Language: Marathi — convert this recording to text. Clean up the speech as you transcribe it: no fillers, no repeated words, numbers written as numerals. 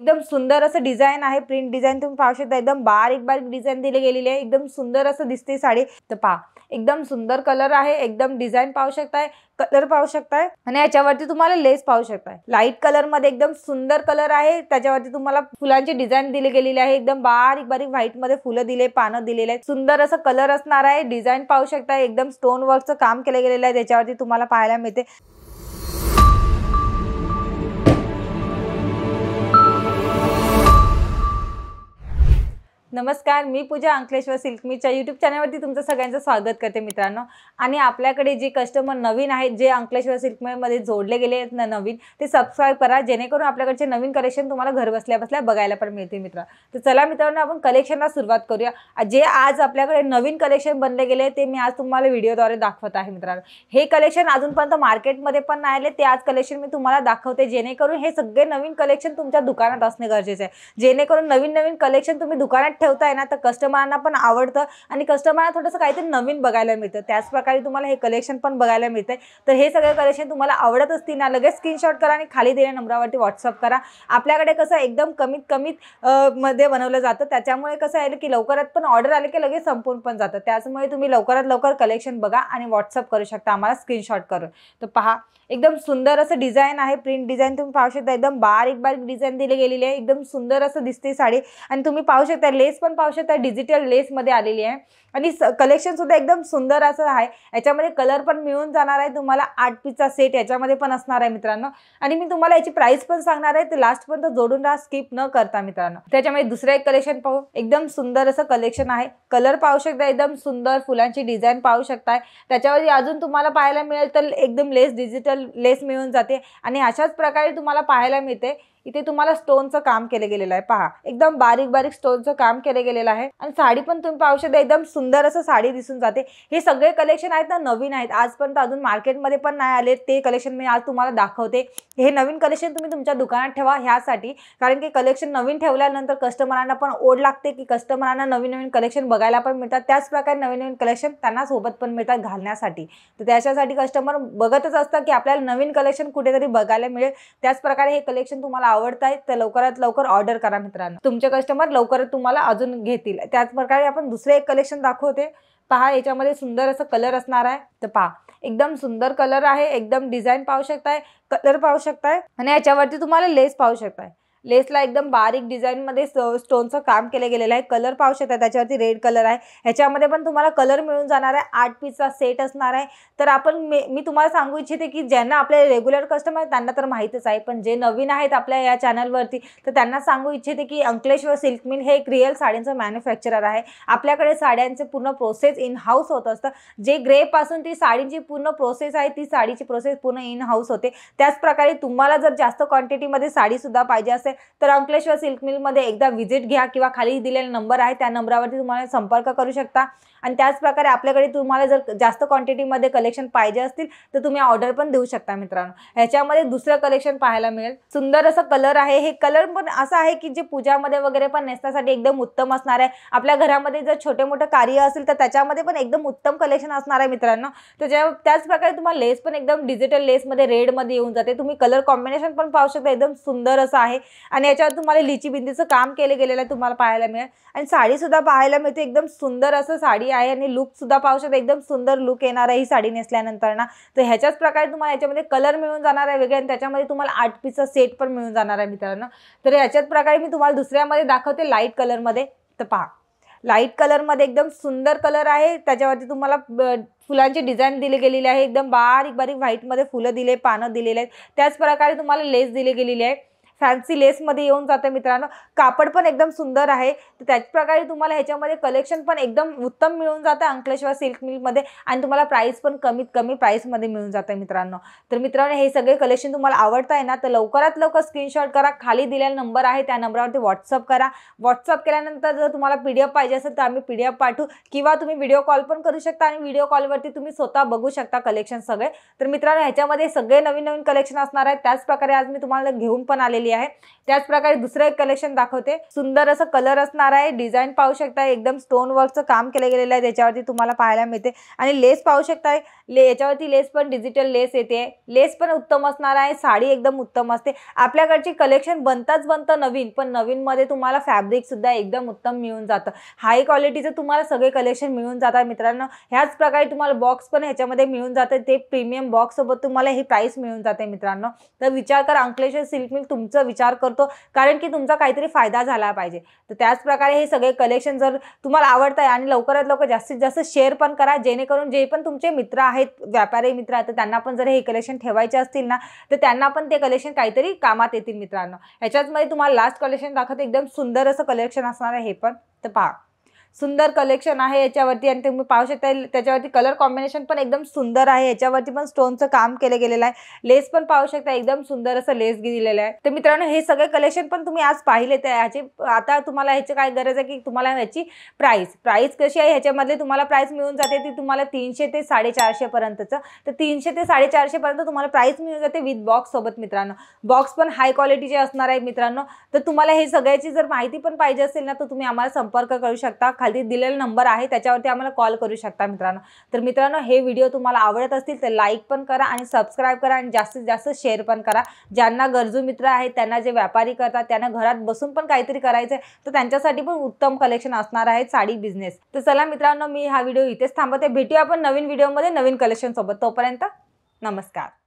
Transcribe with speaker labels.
Speaker 1: एकदम सुंदर असं डिझाइन आहे, प्रिंट डिझाइन तुम्ही पाहू शकता। एकदम बारीक बारीक डिझाइन दिली गेलेली आहे, एकदम सुंदर असं दिसते साडी। तर पहा एकदम सुंदर कलर आहे, एकदम डिझाइन पाहू शकताय, कलर पाहू शकताय आणि याच्यावरती तुम्हाला लेस पाहू शकताय। लाईट कलर मध्ये एकदम सुंदर कलर आहे, त्याच्यावरती तुम्हाला फुलांची डिझाइन दिली गेलेली आहे। एकदम बारीक बारीक व्हाईट मध्ये फुलं दिले, पानं दिलेले आहेत, सुंदर असं कलर असणार आहे। डिझाइन पाहू शकताय, एकदम स्टोन वर्कचं काम केलं गेलेलं आहे, त्याच्यावरती तुम्हाला पाहायला मिळते। नमस्कार, मी पूजा अंकलेश्वर सिल्कमीच्या यूट्यूब चॅनलवरती तुमचं सगळ्यांचं स्वागत करते मित्रांनो। आणि आपल्याकडे जे कस्टमर नवीन आहेत, जे अंकलेश्वर सिल्कमध्ये जोडले गेले आहेत नवीन, ते सबस्क्राइब करा, जेणेकरून आपल्याकडचे नवीन कलेक्शन तुम्हाला घर बसल्या बसल्या बघायला पण मिळते मित्रांनो। तर चला मित्रांनो, आपण कलेक्शनला सुरुवात करूया। जे आज आपल्याकडे नवीन कलेक्शन बनले गेले ते मी आज तुम्हाला व्हिडिओद्वारे दाखवत आहे मित्रांनो। हे कलेक्शन अजूनपर्यंत मार्केटमध्ये पण नाही आले, ते आज कलेक्शन मी तुम्हाला दाखवते, जेणेकरून हे सगळे नवीन कलेक्शन तुमच्या दुकानात असणे गरजेचे आहे। जेणेकरून नवीन नवीन कलेक्शन तुम्ही दुकानात ठेवताय ना, तर कस्टमरांना पण आवडतं आणि कस्टमरला थोडंसं काहीतरी नवीन बघायला मिळतं। त्याच प्रकारे तुम्हाला हे कलेक्शन पण बघायला मिळतंय। तर हे सगळे कलेक्शन तुम्हाला आवडत असतील ना, लगेच स्क्रीनशॉट करा आणि खाली दिलेल्या नंबरवरती व्हॉट्सअप करा। आपल्याकडे कसं एकदम कमीत मध्ये बनवलं जातं, त्याच्यामुळे कसं आहे की लवकरात पण ऑर्डर आले की लगेच संपून पण जातं। त्यामुळे तुम्ही लवकरात लवकर कलेक्शन बघा आणि व्हॉट्सअप करू शकता आम्हाला स्क्रीनशॉट करून। तर पहा एकदम सुंदर असं डिझाइन आहे, प्रिंट डिझाइन तुम्ही पाहू शकता। एकदम बारीक बारीक डिझाइन दिली गेलेली आहे, एकदम सुंदर असं दिसते साडी। आणि तुम्ही पाहू शकता लेस पण पाहू शकता, डिजिटल लेस मध्ये आलेली आहे आणि कलेक्शन सुद्धा एकदम सुंदर असं आहे। याच्यामध्ये कलर पण मिळून जाणार आहे तुम्हाला। 8 पीसचा सेट याच्यामध्ये पण असणार आहे मित्रांनो। आणि मी तुम्हाला याची प्राइस पण सांगणार आहे, ते लास्ट पर्यंत जोडून राहा, स्किप न करता मित्रांनो। त्याच्यामध्ये दुसरं एक कलेक्शन पाहू, एकदम सुंदर असं कलेक्शन आहे। कलर पाहू शकता, एकदम सुंदर फुलांची डिझाइन पाहू शकताय। त्याच्यावरती अजून तुम्हाला पाहायला मिळेल तर एकदम लेस, डिजिटल लेस मिळून जाते आणि अशाच प्रकारे तुम्हाला पाहायला मिळते। इथे तुम्हाला स्टोनचं काम केलं गेलेलं आहे, पहा एकदम बारीक बारीक स्टोनचं काम केलं गेलेलं आहे। आणि साडी पण तुम्ही पाहू शकता, एकदम सुंदर असं साडी दिसून जाते। हे सगळे कलेक्शन आहेत ना, नवीन आहेत, आजपर्यंत अजून मार्केटमध्ये पण नाही आले, ते कलेक्शन मी आज तुम्हाला दाखवते। हे नवीन कलेक्शन तुम्ही तुमच्या दुकानात ठेवा ह्यासाठी, कारण की कलेक्शन नवीन ठेवल्यानंतर कस्टमरांना पण ओढ लागते की कस्टमरांना नवीन नवीन कलेक्शन बघायला पण मिळतात, त्याच प्रकारे नवीन नवीन कलेक्शन त्यांना सोबत पण मिळतात घालण्यासाठी। तर त्याच्यासाठी कस्टमर बघतच असतं की आपल्याला नवीन कलेक्शन कुठेतरी बघायला मिळेल। त्याच प्रकारे हे कलेक्शन तुम्हाला आवडत आहे तर लवकरात लवकर ऑर्डर करा मित्रांनो, तुमचे कस्टमर लवकरच तुम्हाला अजून घेतील। त्याच प्रकारे आपण दुसरे एक कलेक्शन दाखवते। पहा याच्यामध्ये सुंदर असं कलर असणार आहे। तर पहा एकदम सुंदर कलर आहे, एकदम डिझाइन पाहू शकताय, कलर पाहू शकताय आणि याच्यावरती तुम्हाला लेस पाहू शकताय। लेसला एकदम बारीक डिझाइन मध्ये स्टोनचं काम केलं गेलेलं आहे। कलर पाहू शकता, त्याच्यावरती रेड कलर आहे। ह्याच्यामध्ये पण तुम्हाला कलर मिळून जाणार आहे। 8 पीसचा सेट असणार आहे। तर आपण मी तुम्हाला सांगू इच्छिते की ज्यांना आपले रेग्युलर कस्टमर आहेत त्यांना तर माहितीच आहे, पण जे नवीन आहेत आपल्या या चॅनलवरती तर त्यांना सांगू इच्छिते की अंकलेश्वर सिल्क मिल हे एक रिअल साड्यांचं मॅन्युफॅक्चरर आहे। आपल्याकडे साड्यांचे पूर्ण प्रोसेस इन हाऊस होत असतं। जे ग्रे पासून ती साडीची पूर्ण प्रोसेस आहे, ती साडीची प्रोसेस पूर्ण इन हाऊस होते। त्याच प्रकारे तुम्हाला जर जास्त क्वांटिटीमध्ये साडी सुद्धा पाहिजे असेल तर अंकलेश्वर सिल्क मिल मध्ये एकदा व्हिजिट घ्या किंवा खाली दिलेला नंबर आहे त्या नंबरवरती तुम्हाला संपर्क करू शकता। आणि त्याच प्रकारे आपल्याकडे तुम्हाला जर जास्त क्वांटिटीमध्ये कलेक्शन पाहिजे असतील तर तुम्ही ऑर्डर पण देऊ शकता मित्रांनो। ह्याच्यामध्ये दुसरं कलेक्शन पाहायला मिळेल, सुंदर असं कलर आहे। हे कलर पण असं आहे की जे पूजामध्ये वगैरे पण नेसण्यासाठी एकदम उत्तम असणार आहे। आपल्या घरामध्ये जर छोटे मोठे कार्य असेल तर त्याच्यामध्ये पण एकदम उत्तम कलेक्शन असणार आहे मित्रांनो। तर त्याच प्रकारे तुम्हाला लेस पण एकदम डिजिटल लेसमध्ये रेडमध्ये येऊन जाते। तुम्ही कलर कॉम्बिनेशन पण पाहू शकता, एकदम सुंदर असं आहे। आणि याच्यावर तुम्हाला लिची बिंदीचं काम केलं गेलेलं आहे तुम्हाला पाहायला मिळेल। आणि साडी सुद्धा पाहायला मिळते, एकदम सुंदर असं साडी आहे आणि लुक सुद्धा पाहू शकता, एकदम सुंदर लुक येणार आहे ही साडी नेसल्यानंतर ना। तर ह्याच्याच प्रकारे तुम्हाला याच्यामध्ये कलर मिळून जाणार आहे वेगळे आणि त्याच्यामध्ये तुम्हाला 8 पीसचा सेट पण मिळून जाणार आहे मित्रांनो। तर याच्याच प्रकारे मी तुम्हाला दुसऱ्यामध्ये दाखवते लाईट कलरमध्ये। तर पहा लाईट कलरमध्ये एकदम सुंदर कलर आहे। त्याच्यावरती तुम्हाला फुलांची डिझाइन दिली गेलेली आहे, एकदम बारीक बारीक व्हाईटमध्ये फुलं दिले, पानं दिलेले आहेत। त्याच प्रकारे तुम्हाला लेस दिली गेलेली आहे, फॅन्सी लेस मध्ये येऊन जाते मित्रांनो। कापड पण एकदम सुंदर आहे। तर त्याच प्रकारे तुम्हाला ह्याच्यामध्ये कलेक्शन पण एकदम उत्तम मिळून जातं अंकलेश्वर सिल्क मिल मध्ये आणि तुम्हाला प्राइस पण कमीत कमी प्राइस मध्ये मिळून जातं मित्रांनो। तर मित्रांनो हे सगळे कलेक्शन तुम्हाला आवडत आहे ना, तर लवकरात लवकर स्क्रीनशॉट करा, खाली दिलेला नंबर आहे त्या नंबरवरती व्हॉट्सअप करा। व्हॉट्सअप केल्यानंतर जर तुम्हाला पीडीएफ पाहिजे असेल तर आम्ही पीडीएफ पाठवू किंवा तुम्ही व्हिडिओ कॉल पण करू शकता आणि व्हिडिओ कॉलवरती तुम्ही स्वतः बघू शकता कलेक्शन सगळे। तर मित्रांनो ह्याच्यामध्ये सगळे नवीन नवीन कलेक्शन असणार आहे। त्याच प्रकारे आज मी तुम्हाला घेऊन पण आलेली आलेली आहे। त्याच प्रकारे दुसरं एक कलेक्शन दाखवते। सुंदर असं कलर असणार आहे, डिझाइन पाहू शकता एकदम स्टोन वर्कचं काम केलं गेलेलं आहे त्याच्यावरती तुम्हाला पाहायला मिळते आणि लेस पाहू शकता, याच्यावरती लेस पण डिजिटल लेस येते, लेस पण उत्तम असणार आहे, साडी एकदम उत्तम असते। आपल्याकडची कलेक्शन बनतं नवीन, पण नवीनमध्ये तुम्हाला फॅब्रिक सुद्धा एकदम उत्तम मिळून जातं, हाय क्वालिटीचं तुम्हाला सगळे कलेक्शन मिळून जातात मित्रांनो। ह्याच प्रकारे तुम्हाला बॉक्स पण ह्याच्यामध्ये मिळून जातं, ते प्रीमियम बॉक्स सोबत तुम्हाला ही प्राइस मिळून जाते मित्रांनो। तर विचार करा, अंकलेश्वर सिल्क मिल तुमचा विचार करतो, कारण की तुमचा काहीतरी फायदा झाला पाहिजे। तर त्याच प्रकारे हे सगळे कलेक्शन जर तुम्हाला आवडत आहे आणि लवकरात लवकर जास्तीत जास्त शेअर पण करा, जेणेकरून जे पण तुमचे मित्र आहेत, व्यापारी मित्र आहेत, त्यांना पण जर हे कलेक्शन ठेवायचे असतील ना, तर त्यांना पण ते कलेक्शन काहीतरी कामात येतील मित्रांनो। ह्याच्यामध्ये तुम्हाला लास्ट कलेक्शन दाखवते, एकदम सुंदर असं कलेक्शन असणार आहे हे पण। तर पहा, सुंदर कलेक्शन आहे याच्यावरती आणि तुम्ही पाहू शकता त्याच्यावरती कलर कॉम्बिनेशन पण एकदम सुंदर आहे, याच्यावरती पण स्टोनचं काम केलं गेलेलं आहे, लेस पण पाहू शकता एकदम सुंदर असं लेस दिलेलं आहे। तर मित्रांनो, हे सगळे कलेक्शन पण तुम्ही आज पाहिले, तर याची आता तुम्हाला ह्याची काय गरज आहे की तुम्हाला ह्याची प्राइस कशी आहे, ह्याच्यामध्ये तुम्हाला प्राइस मिळून जाते ती तुम्हाला 300 ते 450 पर्यंतचं। तर 300 ते 450 पर्यंत तुम्हाला प्राइस मिळून जाते विथ बॉक्स सोबत मित्रांनो। बॉक्स पण हाय क्वालिटीचे असणार आहे मित्रांनो। तर तुम्हाला हे सगळ्याची जर माहिती पण पाहिजे असेल ना, तर तुम्ही आम्हाला संपर्क करू शकता, खाली दिलेला नंबर आहे त्याच्यावरती आम्हाला कॉल करू शकता मित्रांनो। तर मित्रांनो, हे व्हिडिओ तुम्हाला आवडत असतील तर लाईक पण करा आणि सबस्क्राइब करा आणि जास्तीत जास्त शेअर पण करा। ज्यांना गरजू मित्र आहेत, त्यांना जे व्यापारी करतात, त्यांना घरात बसून पण काहीतरी करायचं आहे, तर त्यांच्यासाठी पण उत्तम कलेक्शन असणार आहे साडी बिझनेस। तर चला मित्रांनो, मी हा व्हिडिओ इथेच थांबवते, भेटूया आपण नवीन व्हिडिओमध्ये नवीन कलेक्शन सोबत। तोपर्यंत नमस्कार।